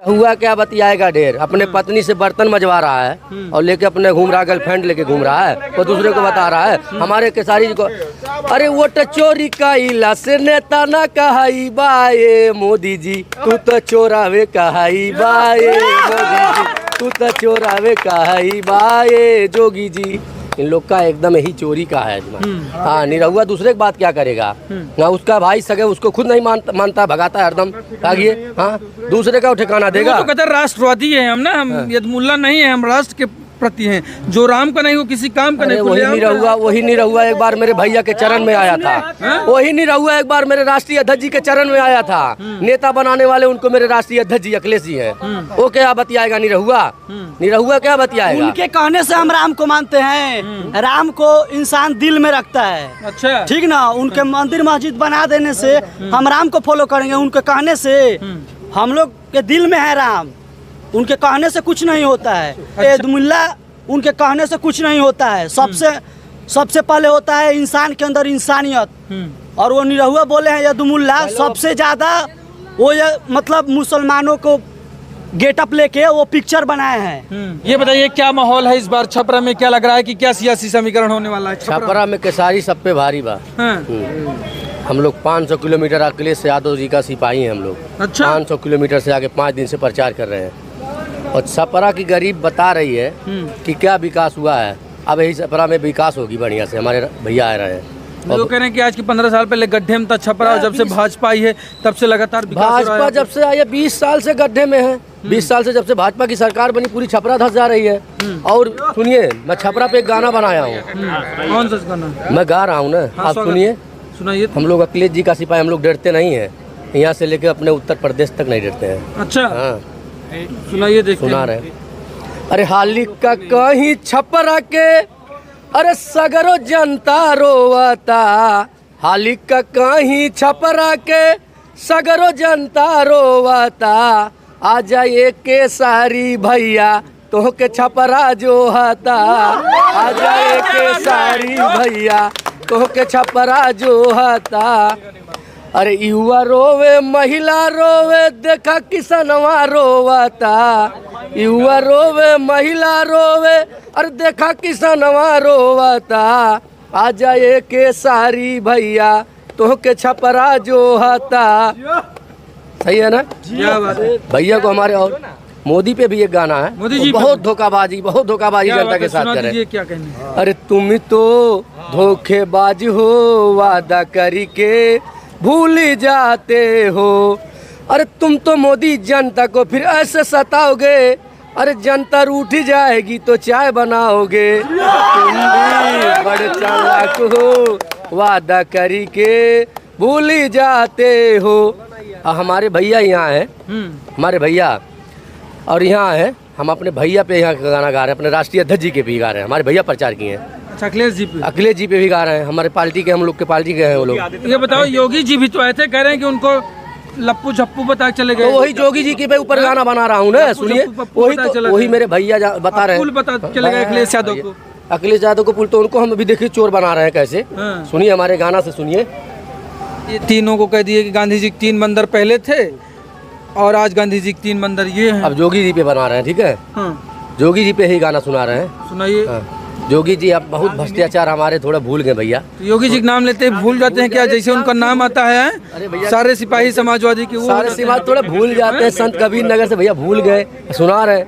हुआ क्या बतियाएगा ढेर, अपने पत्नी से बर्तन मजवा रहा है और लेके अपने घूम रहा है, गर्लफ्रेंड लेके घूम रहा है, वो दूसरे को बता रहा है हमारे केसारी जी को। अरे वो तो चोरी का इला से नेता ना कहाई बाए मोदी जी, तू तो चोरावे कहाई बाए मोदी जी, तू तो चोरावे कहाई बाए जोगी जी। इन लोग का एकदम ही चोरी का है। हाँ, निरहुआ दूसरे की बात क्या करेगा ना, उसका भाई सगे उसको खुद नहीं मानता भगाता है हरदम आगे। हाँ, दूसरे का ठिकाना देगा। तो कहते राष्ट्रवादी है हम ना, हम यदमुल्ला नहीं है, हम राष्ट्र के प्रति हैं, जो राम का नहीं वो किसी काम का नहीं। वही निरहुआ एक बार मेरे भैया के चरण में आया था। वही निरहुआ एक बार मेरे राष्ट्रीय अध्यक्ष जी के चरण में आया था। नेता बनाने वाले उनको मेरे राष्ट्रीय अध्यक्ष जी अखिलेश जी हैं। वो क्या बतियाएगा निरहुआ? निरहुआ क्या बतियाएगा? उनके कहने से हम राम को मानते हैं। राम को इंसान दिल में रखता है। अच्छा, ठीक ना, उनके मंदिर मस्जिद बना देने से हम राम को फॉलो करेंगे। उनके कहने से हम लोग के दिल में है राम, उनके कहने से कुछ नहीं होता है। यदमुल्ला उनके कहने से कुछ नहीं होता है। सबसे पहले होता है इंसान के अंदर इंसानियत, और वो निरहुआ बोले हैं यदमुल्ला सबसे ज्यादा वो मतलब मुसलमानों को गेटअप लेके वो पिक्चर बनाए हैं। ये बताइए क्या माहौल है इस बार छपरा में, क्या लग रहा है कि क्या सियासी समीकरण होने वाला है छपरा में? केसारी सब पे भारी बा। हम लोग 500 किलोमीटर अखिलेश यादव जी का सिपाही हैं हम लोग। अच्छा, 500 किलोमीटर से आगे 5 दिन से प्रचार कर रहे हैं और छपरा की गरीब बता रही है कि क्या विकास हुआ है। अब यही छपरा में विकास होगी बढ़िया से। हमारे भैया आ रहे हैं, लोग कह रहे हैं कि आज के 15 साल पहले गड्ढे में था छपरा, जब से भाजपा आई है तब से लगातार भाजपा जब से आई है 20 साल से गड्ढे में है। 20 साल से जब से भाजपा की सरकार बनी पूरी छपरा धंस जा रही है। और सुनिए, मैं छपरा पे एक गाना बनाया हूँ। कौन सा गाना? मैं गा रहा हूँ ना, आप सुनिए। सुनाइए। हम लोग अखिलेश जी का सिपाही, हम लोग डरते नहीं है। यहाँ से लेके अपने उत्तर प्रदेश तक नहीं डरते हैं। अच्छा, हाँ, सुनाइए, देखते सुना रहे। अरे हाली का कहीं छपरा के, अरे सगरो जनता रोवता। हाली का कहीं छपरा के, सगरो जनता रोवता। आ जाए केसारी भैया तो के छपरा जो हता। आ जाए केसारी भैया तो के छपरा जो हता। अरे युवा रोवे महिला रोवे, देखा किसनवा रोवता। युवा रोवे महिला रोवे, अरे देखा किसनवा रोवता। आ जाए केसारी भैया तो के छपरा जो हता। सही है ना? भैया को हमारे। और मोदी पे भी एक गाना है, मोदी जी बहुत धोखाबाजी जनता के साथ करे। क्या कहने? अरे तुम तो धोखेबाज हो, वादा करी के भूल जाते हो। अरे तुम तो मोदी जनता को फिर ऐसे सताओगे, अरे जनता रूठ जाएगी तो चाय बनाओगे। तुम भी बड़े चालाक हो, वादा करी के भूल जाते हो। हमारे भैया यहाँ है, हमारे भैया और यहाँ है। हम अपने भैया पे यहाँ गाना गा रहे हैं, अपने राष्ट्रीय अध्यक्ष जी के भी गा रहे हैं। हमारे भैया प्रचार किए हैं। अच्छा, अखिलेश जी पे भी गा रहे हैं। हमारे पार्टी के, हम लोग के पार्टी के हैं वो लोग। ये बताओ, योगी जी भी तो आए थे, कह रहे हैं कि उनको लप्पू झप्पू बता चले गए। तो वही जोगी जी के ऊपर गाना बना रहा हूँ ना, सुनिए। वही मेरे भैया बता रहे हैं, पता चले गए अखिलेश यादव को। अखिलेश यादव को पुल, तो उनको हम अभी देखिए चोर बना रहे हैं कैसे। सुनिए हमारे गाना से सुनिए। ये तीनों को कह दिए कि गांधी जी के 3 बंदर पहले थे और आज गांधी जी के 3 बंदर ये हैं। अब जोगी जी पे बना रहे हैं, ठीक है? जोगी जी पे ही गाना सुना रहे हैं। सुनाइए। जोगी जी अब बहुत भ्रष्टाचार हमारे थोड़ा भूल गए भैया। योगी जी का नाम लेते ही भूल जाते हैं क्या? जैसे उनका नाम आता है सारे सिपाही समाजवादी के, वो सारे सिपाही थोड़ा भूल जाते हैं। संत कबीर नगर से भैया भूल गए, सुना रहे।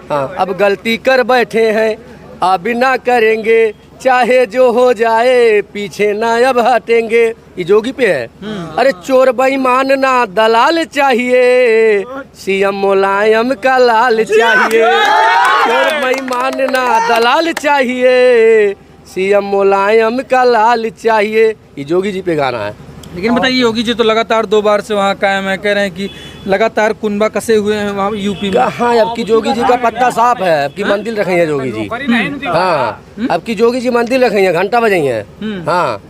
हाँ, अब गलती कर बैठे हैं, अब ना करेंगे, चाहे जो हो जाए, पीछे ना अब हटेंगे। ये जोगी पे है। अरे चोर बेईमान ना दलाल चाहिए, सीएम मुलायम का लाल चाहिए। चोर बेईमान ना दलाल चाहिए, सीएम मुलायम का लाल चाहिए। ये जोगी जी पे गाना है। लेकिन बताइए, योगी जी तो लगातार 2 बार से वहाँ कायम है, कह रहे हैं कि लगातार कुनबा कसे हुए हैं वहाँ यूपी में। हाँ, अब की जोगी जी का पत्ता साफ है। अब की मंदिर रखे हैं जोगी जी। हाँ, अब की जोगी जी मंदिर रखे हैं, घंटा बजाई है। हाँ,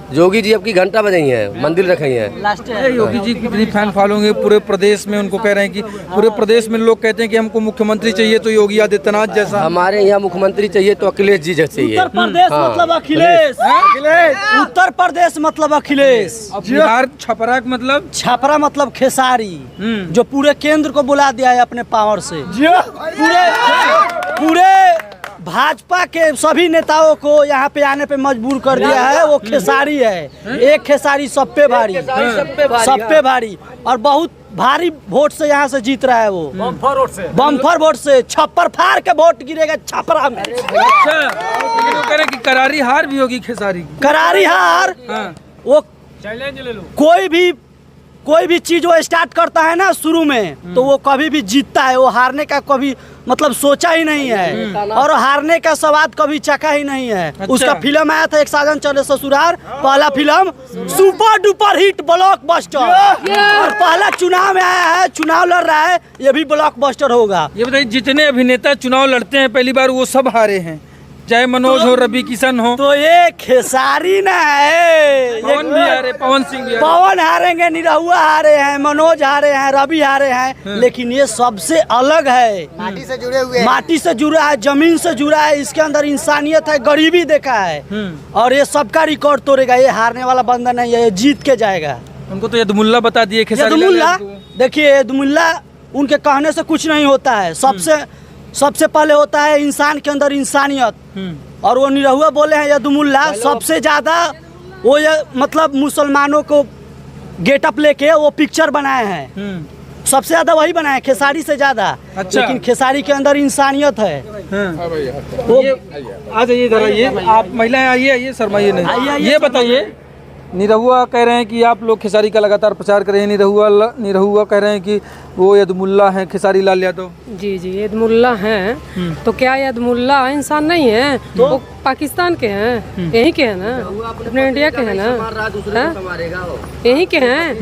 जोगी जी अब की घंटा बजाई है, मंदिर रखी है। लास्ट योगी जी कितनी फैन फॉलोइंग है पूरे प्रदेश में, उनको कह रहे हैं कि पूरे प्रदेश में लोग कहते हैं कि हमको मुख्यमंत्री चाहिए तो योगी आदित्यनाथ जैसा। हमारे यहाँ मुख्यमंत्री चाहिए तो अखिलेश जी जैसे चाहिए। उत्तर प्रदेश मतलब अखिलेश, उत्तर प्रदेश मतलब अखिलेश, बिहार छपरा मतलब छपरा मतलब खेसारी, जो पूरे केंद्र को बुला दिया है अपने पावर से। पूरे भाजपा के सभी नेताओं को यहाँ पे आने पे मजबूर कर दिया है, वो खेसारी है। एक खेसारी सब पे भारी, सब पे भारी, और बहुत भारी वोट से यहाँ से जीत रहा है वो, बम्फर वोट से। छप्पर फाड़ के वोट गिरेगा छपरा में। अच्छा, लेकिन वो कह रहे हैं कि करारी हार भी होगी खेसारी की। करारी हार, वो कोई भी चीज वो स्टार्ट करता है ना शुरू में, तो वो कभी भी जीतता है। वो हारने का कभी मतलब सोचा ही नहीं है, और हारने का स्वाद कभी चखा ही नहीं है। अच्छा। उसका फिल्म आया था एक साजन चले ससुराल, पहला film super duper hit blockbuster, और पहला चुनाव में आया है, चुनाव लड़ रहा है, ये भी ब्लॉकबस्टर होगा। ये बताइए, जितने अभिनेता चुनाव लड़ते हैं पहली बार वो सब हारे हैं, चाहे मनोज हो, रवि किशन हो। तो ये खेसारी ना है, पवन भी हारे, पवन सिंह भी हारे। पवन हारेंगे, निरहुआ हारे हैं, मनोज हारे हैं, रवि हारे हैं, लेकिन ये सबसे अलग है। माटी से जुड़े हुए, माटी से जुड़ा है, जमीन से जुड़ा है, इसके अंदर इंसानियत है, गरीबी देखा है, और ये सबका रिकॉर्ड तोड़ेगा। ये हारने वाला बंदा नहीं है, ये जीत के जाएगा। उनको तो यदमुल्ला बता दिए खेसारी यदमुल्ला, देखिए यदमुल्ला उनके कहने से कुछ नहीं होता है। सबसे पहले होता है इंसान के अंदर इंसानियत, और वो निरहुआ बोले हैं यदमुल्ला सबसे ज्यादा वो मतलब मुसलमानों को गेटअप लेके वो पिक्चर बनाए हैं, सबसे ज्यादा वही बनाए खेसारी से ज्यादा। अच्छा। लेकिन खेसारी के अंदर इंसानियत है। वो आ जाइए इधर, आइए आप महिलाएं, आइए शर्माइए नहीं। ये बताइए, निरहुआ कह रहे हैं कि आप लोग खेसारी का लगातार प्रचार कर रहे हैं, निरहुआ कह रहे हैं कि वो यदमुल्ला हैं खेसारी लाल यादव। जी यदमुल्ला हैं, तो क्या यदमुल्ला इंसान नहीं है? तो वो पाकिस्तान के हैं, यहीं के हैं ना, अपने इंडिया के हैं ना, यहीं के हैं।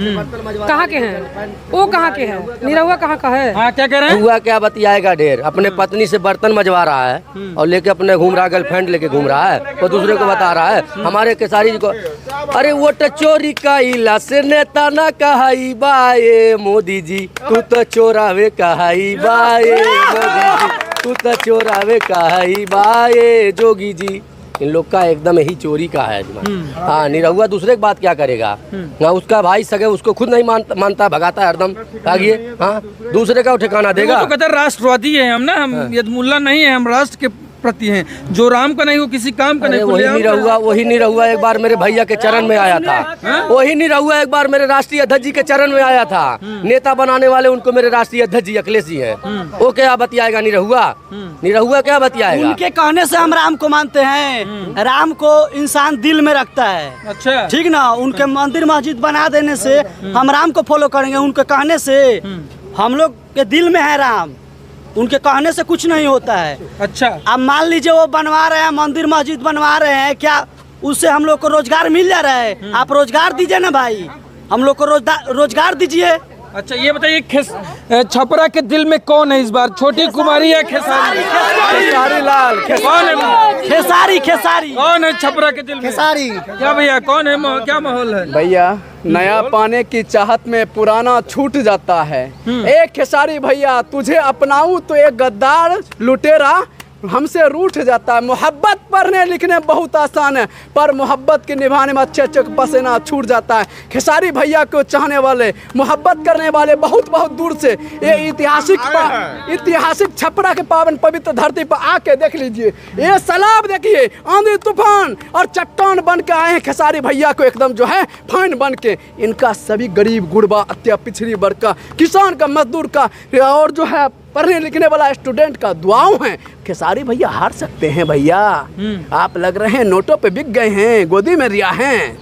कहाँ के हैं वो, कहाँ के हैं? निरहुआ कहाँ का है? हाँ, क्या कह रहे हैं? हुआ क्या बतियाएगा ढेर, अपने पत्नी से बर्तन मजवा रहा है और लेके अपने घूम रहा है, गर्लफ्रेंड लेके घूम रहा है, वो दूसरे को बता रहा है हमारे खेसारी जी को। अरे वोट चोरी का इला से नेता ना कहाई बाए मोदी जी, तू तो चोरावे कहाई बाए मोदी जी, तू तो चोरावे कहाई बाए जोगी जी। इन लोग का एकदम यही चोरी का है। हाँ, निरहुआ दूसरे की बात क्या करेगा? हाँ, उसका भाई सगे उसको खुद नहीं मानता, भगाता है हरदम भागिए। हाँ, दूसरे का ठिकाना देगा। तो कहते राष्ट्रवादी है हम ना, हम यदमुल्ला नहीं है, हम राष्ट्र के प्रति हैं। जो राम का नहीं वो किसी काम का नहीं। वही निरहुआ एक बार मेरे भैया के चरण में आया था। वही निरहुआ एक बार मेरे राष्ट्रीय अध्यक्ष जी के चरण में आया था। नेता बनाने वाले उनको मेरे राष्ट्रीय अध्यक्ष जी अखिलेश जी हैं। वो क्या बतियाएगा निरहुआ क्या बतियाएगा? उनके कहने से हम राम को मानते हैं। राम को इंसान दिल में रखता है। अच्छा, ठीक ना, उनके मंदिर मस्जिद बना देने से हम राम को फॉलो करेंगे। उनके कहने से हम लोग के दिल में है राम, उनके कहने से कुछ नहीं होता है। अच्छा, अब मान लीजिए वो बनवा रहे हैं, मंदिर मस्जिद बनवा रहे हैं, क्या उससे हम लोग को रोजगार मिल जा रहा है? आप रोजगार दीजिए ना भाई, हम लोग को रोजगार दीजिए। अच्छा, ये बताइए छपरा के दिल में कौन है इस बार, छोटी कुमारी या खेसारी? खेसारी लाल, कौन है? खेसारी कौन है छपरा के दिल में? खेसारी। क्या भैया, कौन है? क्या माहौल है भैया? नया पाने की चाहत में पुराना छूट जाता है। एक खेसारी भैया, तुझे अपनाऊं तो एक गद्दार लुटेरा हमसे रूठ जाता है। मोहब्बत पढ़ने लिखने बहुत आसान है, पर मोहब्बत के निभाने में अच्छे अच्छे पसीना छूट जाता है। खेसारी भैया को चाहने वाले, मोहब्बत करने वाले बहुत बहुत दूर से ये ऐतिहासिक छपरा के पावन पवित्र धरती पर आके देख लीजिए। ये सैलाब देखिए, आंधी तूफान और चट्टान बन के आए हैं खेसारी भैया को एकदम जो है फाइन बन के। इनका सभी गरीब गुरबा अत्या पिछड़ी वर्ग का, किसान का, मजदूर का और जो है पढ़ने लिखने वाला स्टूडेंट का दुआओं हैं। खेसारी भैया हार सकते हैं भैया। आप लग रहे हैं नोटों पे बिक गए हैं, गोदी में रिया हैं,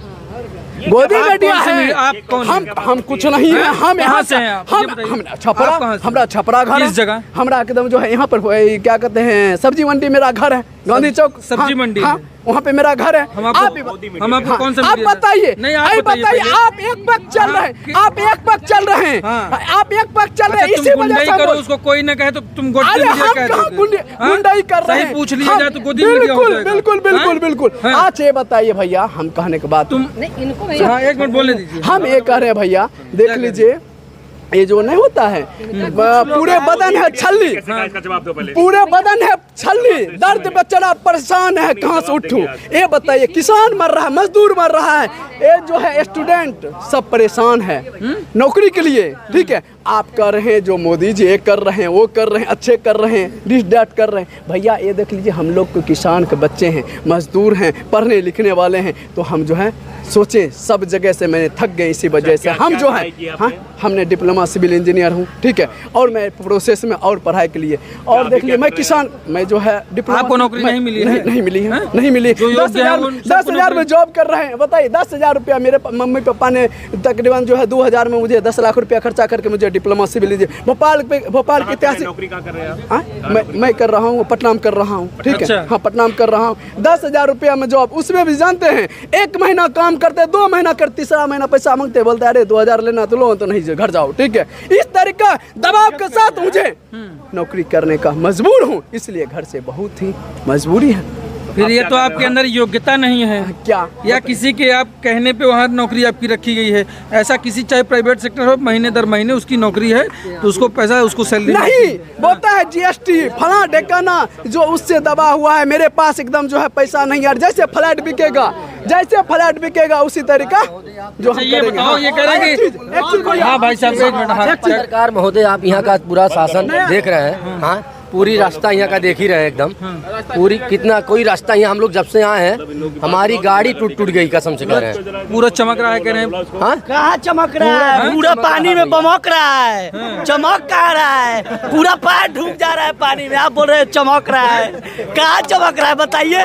गोदी में रिया है। आप कौन? हम कुछ नहीं है। हम यहाँ से हैं। हम छपरा, हमरा छपरा घर, किस जगह? हमरा एकदम जो है यहाँ पर क्या कहते हैं सब्जी मंडी मेरा घर है। गांधी चौक सब्जी मंडी हाँ, में। वहाँ पे मेरा घर है। हम आपको कौन सा आप मीडिया बताइए, नहीं आप बताइए, आप एक पक्ष चल रहे हैं, आप एक पक्ष चल रहे हैं, हाँ। आप एक पक्ष चल रहे हैं, अच्छा, इसी तुम वजह गुंडाई से करो, उसको कोई न कहे तो तुम गोदी अरे मीडिया हम कह कहाँ देते हो। हाँ? गुंडाई कर रहे हैं? सही पूछ लिया हम- जाए तो गोदी मीडिया हो बिल्कुल जाएगा। बिल्कुल बिल्कुल हाँ? बिल्कुल। हाँ। आज ये बताइए भैया, हम कहने के बाद तुम इनको हाँ 1 मिनट बोलने दीजिए। हम ये कह रहे हैं भैया, देख लीजिए ये जो नहीं होता है, पूरे बदन है छल्ली, पूरे बदन है छल्ली, दर्द बेचारा परेशान है, कहाँ से उठूं? ये बताइए, किसान मर रहा है, मजदूर मर रहा है, ये जो है स्टूडेंट सब परेशान है नौकरी के लिए। ठीक है, आप कर रहे हैं जो मोदी जी ये कर रहे हैं, वो कर रहे हैं, अच्छे कर रहे हैं, दिस डैट कर रहे हैं। भैया ये देख लीजिए, हम लोग को किसान के बच्चे हैं, मजदूर हैं, पढ़ने लिखने वाले हैं, तो हम जो है सोचे सब जगह से मैंने थक गए इसी वजह से। हम जो है हाँ, हमने डिप्लोमा सिविल इंजीनियर हूँ, ठीक है, और मैं प्रोसेस में और पढ़ाई के लिए, और देख लिए मैं किसान, मैं जो है डिप्लोमा। आपको नौकरी नहीं मिली है? नहीं मिली है, नहीं मिली। जो योग्य है, उन सबको 10,000 में जॉब कर रहे हैं, बताइए 10,000 रुपया मेरे मम्मी पापा ने तकरीबन जो है 2000 में मुझे 10 लाख रुपया खर्चा करके मुझे डिप्लोमा सिविल इंजीनियर भोपाल के इतिहास नौकरी कहाँ कर रहे हैं आप? मैं कर रहा हूँ, पटना में कर रहा हूँ, ठीक है, अच्छा। हाँ पटना में कर रहा हूँ। 10,000 रुपया में जॉब, उसमें भी जानते हैं 1 महीना काम करते, 2 महीना कर, तीसरा महीना पैसा मांगते, बोलते अरे 2000 लेना तो लो, तो नहीं घर जाओ, ठीक है। इस तरीका दबाव के साथ मुझे नौकरी करने का मजबूर हूँ, इसलिए घर से बहुत ही मजबूरी है। फिर ये तो आपके अंदर योग्यता नहीं है क्या या किसी के आप कहने पे वहाँ नौकरी आपकी रखी गई है? ऐसा किसी चाहे प्राइवेट सेक्टर हो, महीने दर महीने उसकी नौकरी है तो उसको पैसा, उसको सैलरी नहीं बोलता है जीएसटी फला डेकाना जो उससे दबा हुआ है, मेरे पास एकदम जो है पैसा नहीं यार, जैसे फ्लैट बिकेगा, जैसे फ्लैट बिकेगा उसी तरीका जो हम ये करेंगे। बताओ, ये कह रहे हैं कि हाँ भाई साहब 1 मिनट, हाँ सरकार महोदय, आप यहाँ का पूरा शासन देख रहे हैं, हाँ पूरी रास्ता यहाँ का देख ही रहे हैं एकदम, पूरी कितना कोई रास्ता यहाँ हम लोग जब से आए हैं हमारी गाड़ी टूट गई, कसम से कह रहे हैं। पूरा चमक रहा है कह रहे हैं। हाँ कहाँ चमक रहा है? पूरा पानी में बमक रहा है, चमक कहाँ रहा है? पूरा पैर डूब जा रहा है पानी में, आप बोल रहे हैं चमक रहा है। कहाँ चमक रहा है बताइए,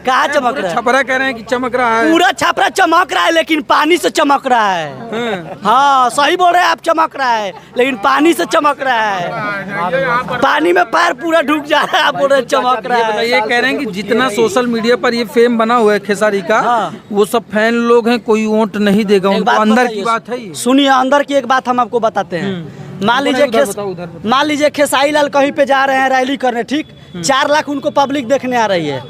कहाँ चमक रहा है? छपरा कह रहे हैं कि चमक रहा है। पूरा छपरा चमक रहा है, लेकिन पानी से चमक रहा है। हाँ सही बोल रहे हैं आप, चमक रहा है लेकिन पानी से चमक रहा है। पानी में पैर पूरा डूब जा रहा है, आप बोल रहे हैं चमक रहा है। ये कह रहे हैं कि जितना सोशल मीडिया पर ये फेम बना हुआ है खेसारी का, वो सब फैन लोग हैं, कोई वोट नहीं देगा एक उनको, बात अंदर बताइए, की बात है ये। सुनिए अंदर की एक बात हम आपको बताते हैं। मान लीजिए खेसारी लाल कहीं पे जा रहे हैं रैली करने, ठीक, 4 लाख उनको पब्लिक देखने आ रही है,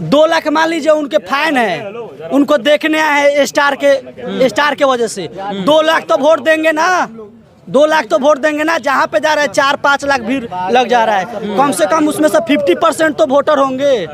2 लाख मान लीजिए उनके फैन है, उनको देखने आए हैं स्टार के वजह से, 2 लाख तो वोट देंगे ना, 2 लाख तो वोट देंगे ना। जहाँ पे जा रहा है 4-5 लाख भीड़ लग जा रहा है, कम से कम उसमें से 50% तो वोटर होंगे।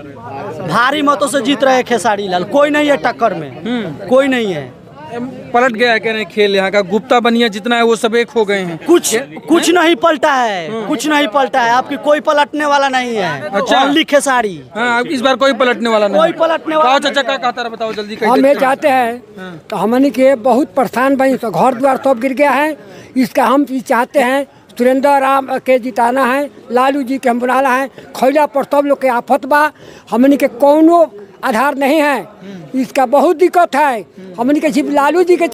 भारी मतों से जीत रहे हैं खेसारी लाल, कोई नहीं है टक्कर में, कोई नहीं है। पलट गया है कह रहे हैं खेल यहाँ का, गुप्ता बनिया जितना है वो सब एक हो गए हैं। कुछ नहीं पलटा है, कुछ नहीं पलटा है, आपकी कोई पलटने वाला नहीं है। अच्छा। ओनली खेसारी। हाँ इस बार कोई पलटने वाला नहीं। कोई पलटने वाला कहो चाचा क्या कहता है बताओ जल्दी। हम ये चाहते हैं तो हमने के बहुत परेशान बनी, तो घर द्वार सब गिर गया है, इसका हम ये चाहते हैं सुरेंद्र राम के जिताना है, लालू जी के हम बनाना है। खैला पर सब लोग के आफत बा, हमने के कोनो आधार नहीं है, इसका बहुत दिक्कत है। हमने के सिर्फ लालू जी के